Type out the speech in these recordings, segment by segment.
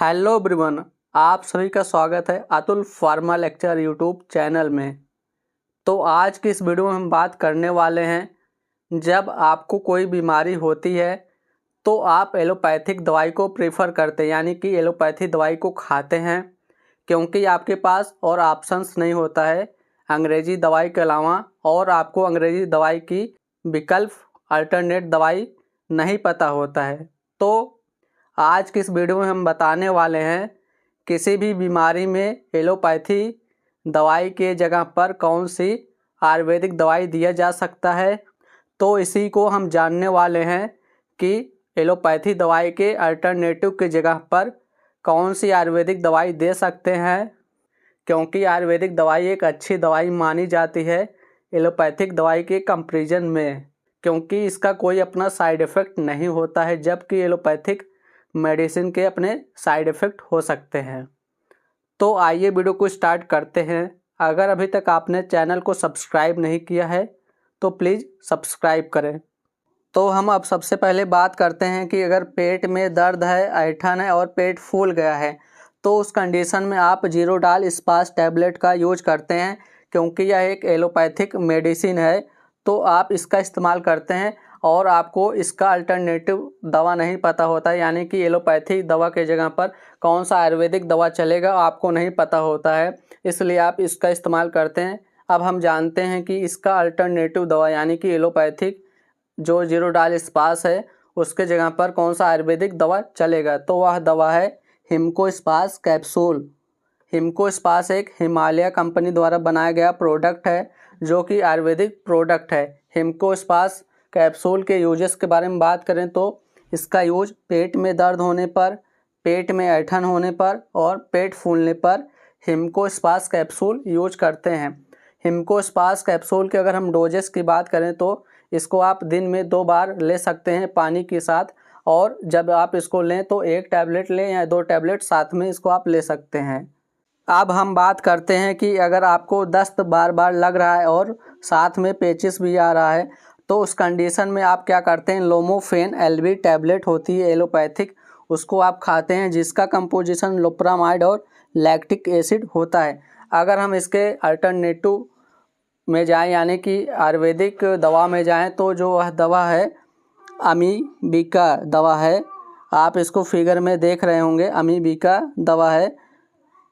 Hello everyone, आप सभी का स्वागत है Atul pharma lecture YouTube channel में। तो आज की इस वीडियो में हम बात करने वाले हैं, जब आपको कोई बीमारी होती है तो आप एलोपैथिक दवाई को प्रेफर करते हैं, यानी कि एलोपैथी दवाई को खाते हैं क्योंकि आपके पास और ऑप्शंस नहीं होता है अंग्रेज़ी दवाई के अलावा, और आपको अंग्रेज़ी दवाई की विकल्प अल्टरनेट दवाई नहीं पता होता है। तो आज की इस वीडियो में हम बताने वाले हैं किसी भी बीमारी में एलोपैथी दवाई के जगह पर कौन सी आयुर्वेदिक दवाई दिया जा सकता है। तो इसी को हम जानने वाले हैं कि एलोपैथी दवाई के अल्टरनेटिव के जगह पर कौन सी आयुर्वेदिक दवाई दे सकते हैं, क्योंकि आयुर्वेदिक दवाई एक अच्छी दवाई मानी जाती है एलोपैथिक दवाई के कंपैरिजन में, क्योंकि इसका कोई अपना साइड इफ़ेक्ट नहीं होता है, जबकि एलोपैथिक मेडिसिन के अपने साइड इफ़ेक्ट हो सकते हैं। तो आइए वीडियो को स्टार्ट करते हैं। अगर अभी तक आपने चैनल को सब्सक्राइब नहीं किया है तो प्लीज़ सब्सक्राइब करें। तो हम अब सबसे पहले बात करते हैं कि अगर पेट में दर्द है, ऐंठन है और पेट फूल गया है तो उस कंडीशन में आप जीरोडाल स्पास टैबलेट का यूज करते हैं, क्योंकि यह एक एलोपैथिक मेडिसिन है तो आप इसका इस्तेमाल करते हैं और आपको इसका अल्टरनेटिव दवा नहीं पता होता है, यानी कि एलोपैथी दवा के जगह पर कौन सा आयुर्वेदिक दवा चलेगा आपको नहीं पता होता है, इसलिए आप इसका इस्तेमाल करते हैं। अब हम जानते हैं कि इसका अल्टरनेटिव दवा यानी कि एलोपैथिक जो जीरोडाल स्पास है उसके जगह पर कौन सा आयुर्वेदिक दवा चलेगा, तो वह दवा है हिमको स्पास कैप्सूल। हिमको स्पास एक हिमालय कंपनी द्वारा बनाया गया प्रोडक्ट है जो कि आयुर्वेदिक प्रोडक्ट है। हिमको स्पास कैप्सूल के यूजेस के बारे में बात करें तो इसका यूज पेट में दर्द होने पर, पेट में ऐंठन होने पर और पेट फूलने पर हिमको स्पास कैप्सूल यूज करते हैं। हिमको स्पास कैप्सूल के अगर हम डोजेस की बात करें तो इसको आप दिन में 2 बार ले सकते हैं पानी के साथ, और जब आप इसको लें तो 1 टैबलेट लें या 2 टैबलेट साथ में इसको आप ले सकते हैं। अब हम बात करते हैं कि अगर आपको दस्त बार बार लग रहा है और साथ में पेचिस भी आ रहा है तो उस कंडीशन में आप क्या करते हैं, लोमोफेन एलवी टैबलेट होती है एलोपैथिक, उसको आप खाते हैं जिसका कंपोजिशन लोप्रामाइड और लैक्टिक एसिड होता है। अगर हम इसके अल्टरनेटिव में जाएं यानी कि आयुर्वेदिक दवा में जाएं तो जो वह दवा है अमीबिका दवा है, आप इसको फिगर में देख रहे होंगे, अमीबिका दवा है,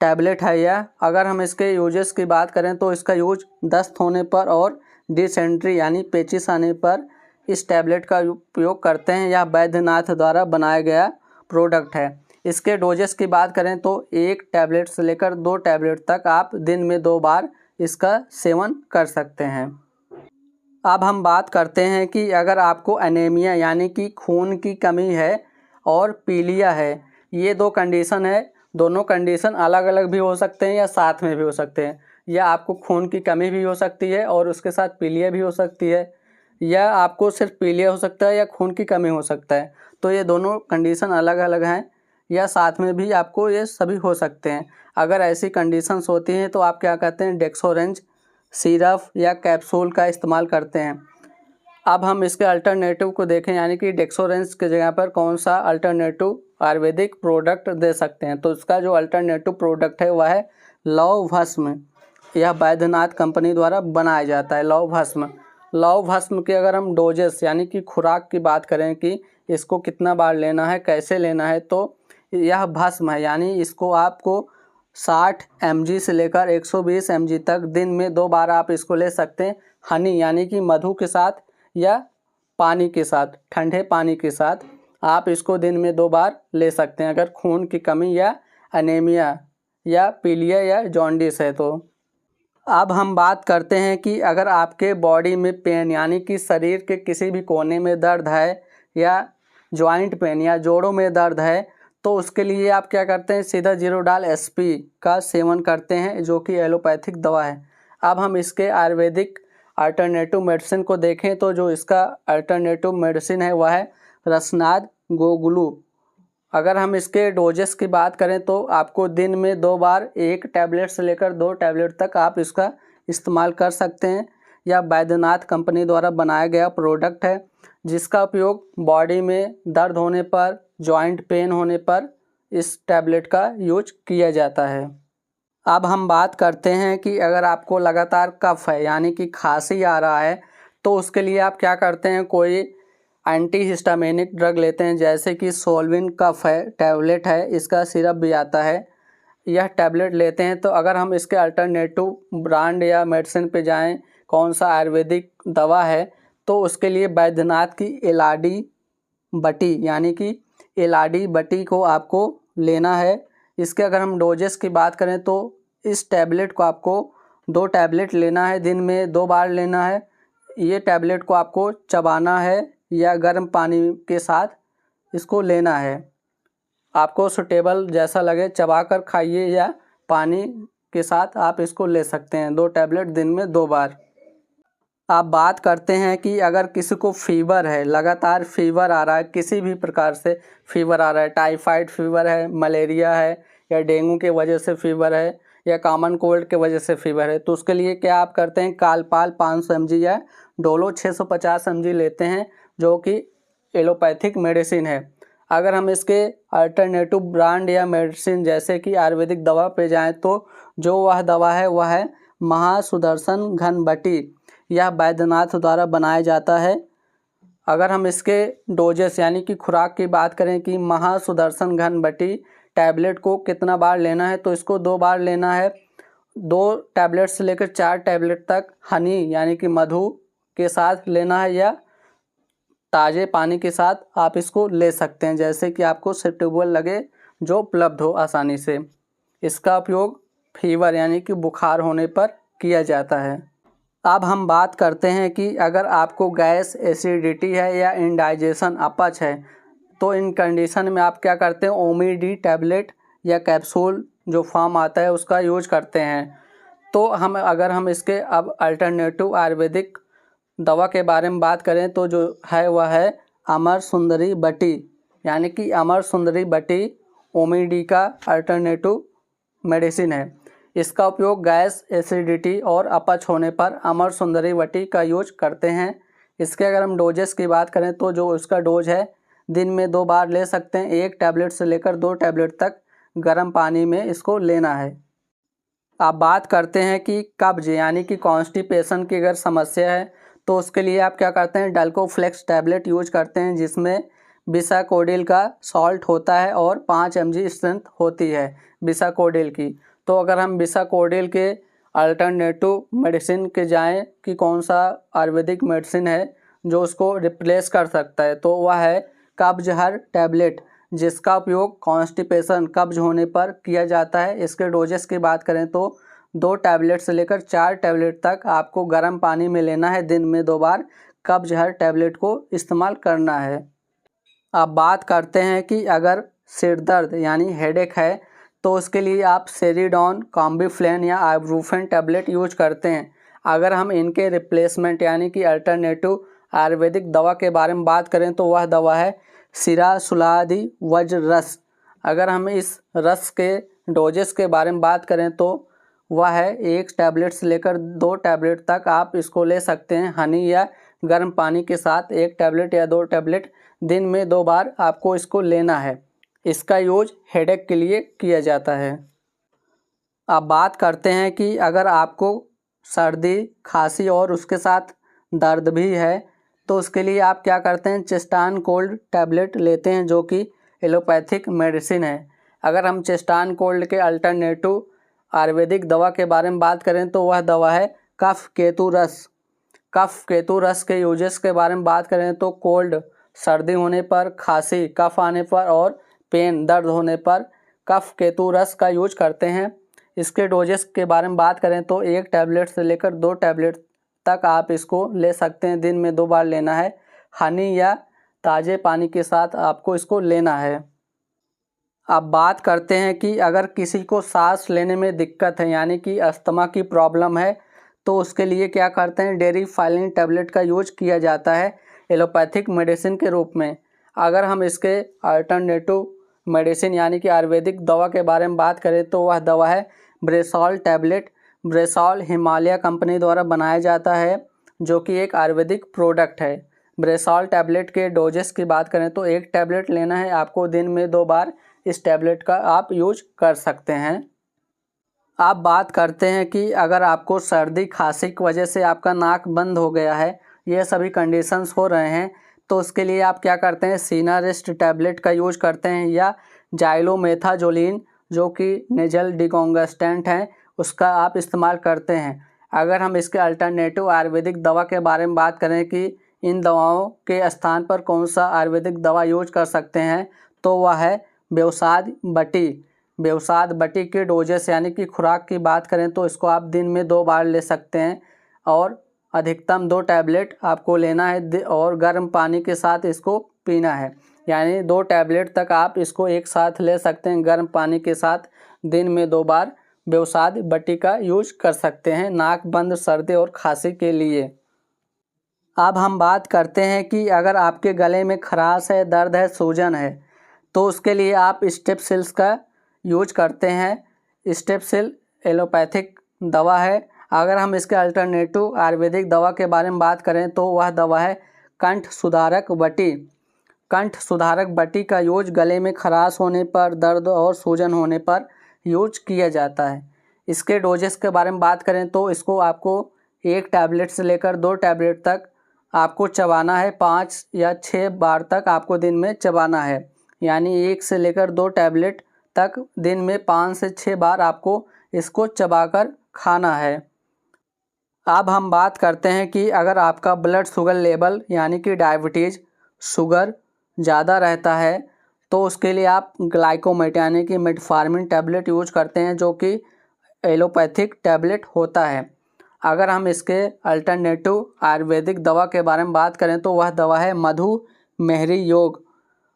टैबलेट है यह। अगर हम इसके यूजेस की बात करें तो इसका यूज दस्त होने पर और डिसेंट्री यानी पेचिस आने पर इस टैबलेट का उपयोग करते हैं। यह वैद्यनाथ द्वारा बनाया गया प्रोडक्ट है। इसके डोजेस की बात करें तो 1 टैबलेट से लेकर 2 टैबलेट तक आप दिन में 2 बार इसका सेवन कर सकते हैं। अब हम बात करते हैं कि अगर आपको एनीमिया यानी कि खून की कमी है और पीलिया है, ये 2 कंडीशन है, दोनों कंडीशन अलग अलग भी हो सकते हैं या साथ में भी हो सकते हैं, या आपको खून की कमी भी हो सकती है और उसके साथ पीलिया भी हो सकती है, या आपको सिर्फ पीलिया हो सकता है या खून की कमी हो सकता है। तो ये दोनों कंडीशन अलग अलग हैं, या साथ में भी आपको ये सभी हो सकते हैं। अगर ऐसी कंडीशंस होती हैं तो आप क्या कहते हैं, डेक्सोरेंज सिरप या कैप्सूल का इस्तेमाल करते हैं। अब हम इसके अल्टरनेटिव को देखें, यानी कि डेक्सोरेंज के जगह पर कौन सा अल्टरनेटिव आयुर्वेदिक प्रोडक्ट दे सकते हैं, तो इसका जो अल्टरनेटिव प्रोडक्ट है वह है लौह भस्म। यह वैद्यनाथ कंपनी द्वारा बनाया जाता है लौह भस्म। लौह भस्म के अगर हम डोजेस यानी कि खुराक की बात करें कि इसको कितना बार लेना है, कैसे लेना है, तो यह भस्म है, यानी इसको आपको 60 mg से लेकर 120 mg तक दिन में 2 बार आप इसको ले सकते हैं। हनी यानी कि मधु के साथ या पानी के साथ, ठंडे पानी के साथ आप इसको दिन में 2 बार ले सकते हैं अगर खून की कमी या एनीमिया या पीलिया या जॉन्डिस है तो। अब हम बात करते हैं कि अगर आपके बॉडी में पेन यानी कि शरीर के किसी भी कोने में दर्द है या जॉइंट पेन या जोड़ों में दर्द है तो उसके लिए आप क्या करते हैं, सीधा जीरोडाल एसपी का सेवन करते हैं जो कि एलोपैथिक दवा है। अब हम इसके आयुर्वेदिक अल्टरनेटिव मेडिसिन को देखें तो जो इसका अल्टरनेटिव मेडिसिन है वह है रसनाद गोगलू। अगर हम इसके डोजेस की बात करें तो आपको दिन में 2 बार 1 टैबलेट से लेकर 2 टैबलेट तक आप इसका इस्तेमाल कर सकते हैं। यह वैद्यनाथ कंपनी द्वारा बनाया गया प्रोडक्ट है जिसका उपयोग बॉडी में दर्द होने पर, जॉइंट पेन होने पर इस टैबलेट का यूज किया जाता है। अब हम बात करते हैं कि अगर आपको लगातार कफ है यानी कि खांसी आ रहा है तो उसके लिए आप क्या करते हैं, कोई एंटीहिस्टामिनिक ड्रग लेते हैं, जैसे कि सोल्विन कफ है टैबलेट है, इसका सिरप भी आता है, यह टैबलेट लेते हैं। तो अगर हम इसके अल्टरनेटिव ब्रांड या मेडिसिन पे जाएं, कौन सा आयुर्वेदिक दवा है, तो उसके लिए बैद्यनाथ की एलाडी बटी यानी कि एलाडी बटी को आपको लेना है। इसके अगर हम डोजेस की बात करें तो इस टैबलेट को आपको 2 टैबलेट लेना है, दिन में 2 बार लेना है। ये टैबलेट को आपको चबाना है या गर्म पानी के साथ इसको लेना है। आपको सूटेबल जैसा लगे चबा कर खाइए या पानी के साथ आप इसको ले सकते हैं। 2 टैबलेट दिन में 2 बार। आप बात करते हैं कि अगर किसी को फीवर है, लगातार फीवर आ रहा है, किसी भी प्रकार से फीवर आ रहा है, टाइफाइड फीवर है, मलेरिया है या डेंगू के वजह से फीवर है या कॉमन कोल्ड के वजह से फीवर है, तो उसके लिए क्या आप करते हैं, कालपाल 500 mg या डोलो 650 mg लेते हैं, जो कि एलोपैथिक मेडिसिन है। अगर हम इसके अल्टरनेटिव ब्रांड या मेडिसिन जैसे कि आयुर्वेदिक दवा पे जाएं तो जो वह दवा है वह है महासुदर्शन घनबटी, यह बैद्यनाथ द्वारा बनाया जाता है। अगर हम इसके डोजेस यानी कि खुराक की बात करें कि महासुदर्शन घनबटी टैबलेट को कितना बार लेना है, तो इसको 2 बार लेना है। 2 टैबलेट से लेकर 4 टैबलेट तक हनी यानी कि मधु के साथ लेना है या ताज़े पानी के साथ आप इसको ले सकते हैं, जैसे कि आपको सूटेबल लगे, जो उपलब्ध हो आसानी से। इसका उपयोग फीवर यानी कि बुखार होने पर किया जाता है। अब हम बात करते हैं कि अगर आपको गैस, एसिडिटी है या इंडाइजेशन, अपच है, तो इन कंडीशन में आप क्या करते हैं, ओमी-डी टैबलेट या कैप्सूल जो फॉर्म आता है उसका यूज करते हैं। तो अगर हम इसके अब अल्टरनेटिव आयुर्वेदिक दवा के बारे में बात करें तो जो है वह है अमर सुंदरी बटी, यानी कि अमर सुंदरी बटी ओमी-डी का अल्टरनेटिव मेडिसिन है। इसका उपयोग गैस, एसिडिटी और अपच होने पर अमर सुंदरी बटी का यूज करते हैं। इसके अगर हम डोजेस की बात करें तो जो इसका डोज है दिन में 2 बार ले सकते हैं, 1 टैबलेट से लेकर 2 टैबलेट तक गर्म पानी में इसको लेना है। आप बात करते हैं कि कब्ज यानी कि कॉन्स्टिपेशन की अगर समस्या है तो उसके लिए आप क्या करते हैं, डल्कोफ्लेक्स टैबलेट यूज करते हैं, जिसमें बिसाकोडिल का सॉल्ट होता है और 5 mg स्ट्रेंथ होती है बिसाकोडिल की। तो अगर हम बिसाकोडिल के अल्टरनेटिव मेडिसिन के जाएं कि कौन सा आयुर्वेदिक मेडिसिन है जो उसको रिप्लेस कर सकता है, तो वह है कब्जहर टैबलेट, जिसका उपयोग कॉन्स्टिपेशन कब्ज होने पर किया जाता है। इसके डोजेस की बात करें तो 2 टैबलेट से लेकर 4 टैबलेट तक आपको गर्म पानी में लेना है, दिन में 2 बार कब्जहर टैबलेट को इस्तेमाल करना है। अब बात करते हैं कि अगर सिर दर्द यानी हेडेक है तो उसके लिए आप सेरिडॉन, कॉम्बिफ्लेन या आइब्रूफेन टैबलेट यूज करते हैं। अगर हम इनके रिप्लेसमेंट यानी कि अल्टरनेटिव आयुर्वेदिक दवा के बारे में बात करें तो वह दवा है सिरासुलादि वज्र रस। अगर हम इस रस के डोजेस के बारे में बात करें तो वह है 1 टैबलेट से लेकर 2 टैबलेट तक आप इसको ले सकते हैं, हनी या गर्म पानी के साथ 1 टैबलेट या 2 टैबलेट दिन में 2 बार आपको इसको लेना है। इसका यूज हेडेक के लिए किया जाता है। अब बात करते हैं कि अगर आपको सर्दी, खांसी और उसके साथ दर्द भी है तो उसके लिए आप क्या करते हैं, चेस्टान कोल्ड टैबलेट लेते हैं, जो कि एलोपैथिक मेडिसिन है। अगर हम चेस्टान कोल्ड के अल्टरनेटिव आयुर्वेदिक दवा के बारे में बात करें तो वह दवा है कफ केतु रस। कफ केतु रस के यूजेस के बारे में बात करें तो कोल्ड, सर्दी होने पर, खांसी, कफ आने पर और पेन, दर्द होने पर कफ केतु रस का यूज करते हैं। इसके डोजेस के बारे में बात करें तो 1 टैबलेट से लेकर 2 टैबलेट तक आप इसको ले सकते हैं, दिन में 2 बार लेना है, हनी या ताज़े पानी के साथ आपको इसको लेना है। अब बात करते हैं कि अगर किसी को सांस लेने में दिक्कत है यानी कि अस्थमा की प्रॉब्लम है तो उसके लिए क्या करते हैं, डेरिफाइलिन टैबलेट का यूज किया जाता है एलोपैथिक मेडिसिन के रूप में। अगर हम इसके अल्टरनेटिव मेडिसिन यानी कि आयुर्वेदिक दवा के बारे में बात करें तो वह दवा है ब्रेसॉल टैबलेट। ब्रेसॉल हिमालय कंपनी द्वारा बनाया जाता है, जो कि एक आयुर्वेदिक प्रोडक्ट है। ब्रेसॉल टैबलेट के डोजेस की बात करें तो 1 टैबलेट लेना है आपको, दिन में 2 बार इस टैबलेट का आप यूज कर सकते हैं। आप बात करते हैं कि अगर आपको सर्दी खांसी की वजह से आपका नाक बंद हो गया है, ये सभी कंडीशंस हो रहे हैं, तो उसके लिए आप क्या करते हैं, सिनारिस्ट टैबलेट का यूज करते हैं या जाइलोमेथाजोलिन जो कि नेजल डिकॉन्गस्टेंट है उसका आप इस्तेमाल करते हैं। अगर हम इसके अल्टरनेटिव आयुर्वेदिक दवा के बारे में बात करें कि इन दवाओं के स्थान पर कौन सा आयुर्वेदिक दवा यूज कर सकते हैं, तो वह है व्यवसाद बटी। व्यवसाद बटी के डोजेस यानी कि खुराक की बात करें तो इसको आप दिन में 2 बार ले सकते हैं और अधिकतम 2 टैबलेट आपको लेना है और गर्म पानी के साथ इसको पीना है। यानी 2 टैबलेट तक आप इसको एक साथ ले सकते हैं गर्म पानी के साथ। दिन में 2 बार व्यवसाद बटी का यूज कर सकते हैं नाक बंद, सर्दी और खांसी के लिए। अब हम बात करते हैं कि अगर आपके गले में खराश है, दर्द है, सूजन है, तो उसके लिए आप स्टेपसिल्स का यूज करते हैं। स्टेपसिल एलोपैथिक दवा है। अगर हम इसके अल्टरनेटिव आयुर्वेदिक दवा के बारे में बात करें तो वह दवा है कंठ सुधारक बटी। कंठ सुधारक बटी का यूज गले में खराश होने पर, दर्द और सूजन होने पर यूज किया जाता है। इसके डोजेस के बारे में बात करें तो इसको आपको 1 टैबलेट से लेकर 2 टैबलेट तक आपको चबाना है। 5 या 6 बार तक आपको दिन में चबाना है। यानी 1 से लेकर 2 टैबलेट तक दिन में 5 से 6 बार आपको इसको चबाकर खाना है। अब हम बात करते हैं कि अगर आपका ब्लड शुगर लेवल यानी कि डायबिटीज़ शुगर ज़्यादा रहता है तो उसके लिए आप ग्लाइकोमेट यानी कि मेटफॉर्मिन टैबलेट यूज करते हैं जो कि एलोपैथिक टैबलेट होता है। अगर हम इसके अल्टरनेटिव आयुर्वेदिक दवा के बारे में बात करें तो वह दवा है मधुमेहरी योग।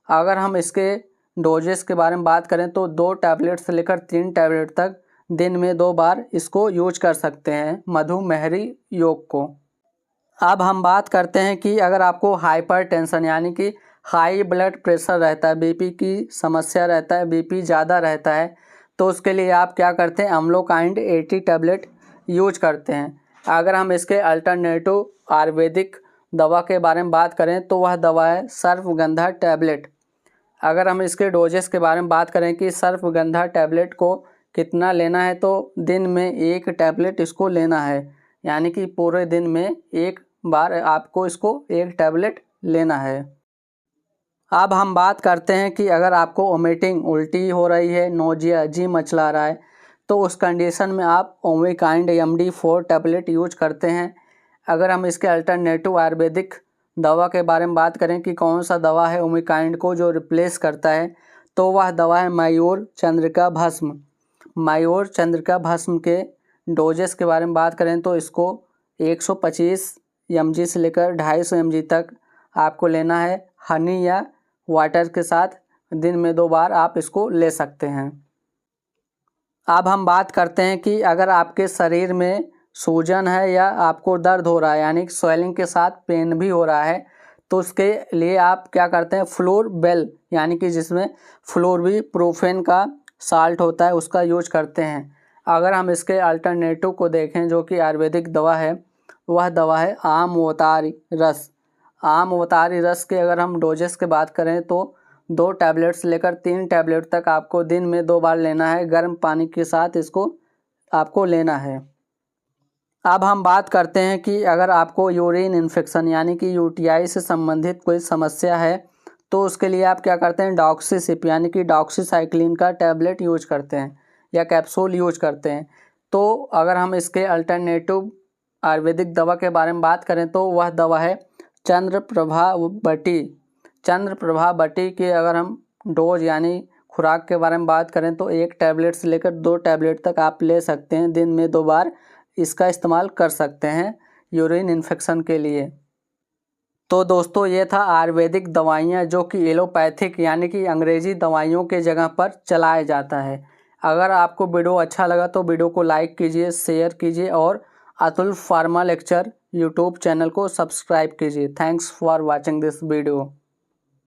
अगर हम इसके डोजेस के बारे में बात करें तो 2 टैबलेट से लेकर 3 टैबलेट तक दिन में 2 बार इसको यूज कर सकते हैं मधुमेहरी योग को। अब हम बात करते हैं कि अगर आपको हाइपरटेंशन यानी कि हाई ब्लड प्रेशर रहता है, बीपी की समस्या रहता है, बीपी ज़्यादा रहता है, तो उसके लिए आप क्या करते हैं, अम्लोकाइंड 80 टैबलेट यूज करते हैं। अगर हम इसके अल्टरनेटिव आयुर्वेदिक दवा के बारे में बात करें तो वह दवा है सर्वगंधा टैबलेट। अगर हम इसके डोजेस के बारे में बात करें कि सर्वगंधा टैबलेट को कितना लेना है, तो दिन में 1 टैबलेट इसको लेना है। यानी कि पूरे दिन में 1 बार आपको इसको 1 टैबलेट लेना है। अब हम बात करते हैं कि अगर आपको वोमिटिंग उल्टी हो रही है, नोजिया जी मचला रहा है, तो उस कंडीशन में आप ओमिकाइंड MD4 टैबलेट यूज करते हैं। अगर हम इसके अल्टरनेटिव आयुर्वेदिक दवा के बारे में बात करें कि कौन सा दवा है ओमिकाइंड को जो रिप्लेस करता है, तो वह दवा है मयूर चंद्रिका भस्म। मयूर चंद्रिका भस्म के डोजेस के बारे में बात करें तो इसको 125 mg से लेकर 250 mg तक आपको लेना है। हनी या वाटर के साथ दिन में 2 बार आप इसको ले सकते हैं। अब हम बात करते हैं कि अगर आपके शरीर में सूजन है या आपको दर्द हो रहा है यानी कि स्वेलिंग के साथ पेन भी हो रहा है, तो उसके लिए आप क्या करते हैं, फ्लोरबेल यानी कि जिसमें फ्लोरबीप्रोफेन का साल्ट होता है उसका यूज करते हैं। अगर हम इसके अल्टरनेटिव को देखें जो कि आयुर्वेदिक दवा है, वह दवा है आमवतारी रस। आमवतारी रस के अगर हम डोजेस की बात करें तो 2 टैबलेट से लेकर 3 टैबलेट तक आपको दिन में 2 बार लेना है। गर्म पानी के साथ इसको आपको लेना है। अब हम बात करते हैं कि अगर आपको यूरिन इन्फेक्शन यानी कि UTI से संबंधित कोई समस्या है, तो उसके लिए आप क्या करते हैं, डॉक्सीसिप यानी कि डॉक्सीसाइक्लिन का टैबलेट यूज करते हैं या कैप्सूल यूज करते हैं। तो अगर हम इसके अल्टरनेटिव आयुर्वेदिक दवा के बारे में बात करें तो वह दवा है चंद्रप्रभा बटी। चंद्रप्रभा बटी के अगर हम डोज यानी खुराक के बारे में बात करें तो 1 टैबलेट से लेकर 2 टैबलेट तक आप ले सकते हैं। दिन में 2 बार इसका इस्तेमाल कर सकते हैं यूरिन इन्फेक्शन के लिए। तो दोस्तों ये था आयुर्वेदिक दवाइयाँ जो कि एलोपैथिक यानी कि अंग्रेजी दवाइयों के जगह पर चलाया जाता है। अगर आपको वीडियो अच्छा लगा तो वीडियो को लाइक कीजिए, शेयर कीजिए और Atul pharma lecture YouTube channel को सब्सक्राइब कीजिए। Thanks for watching this video.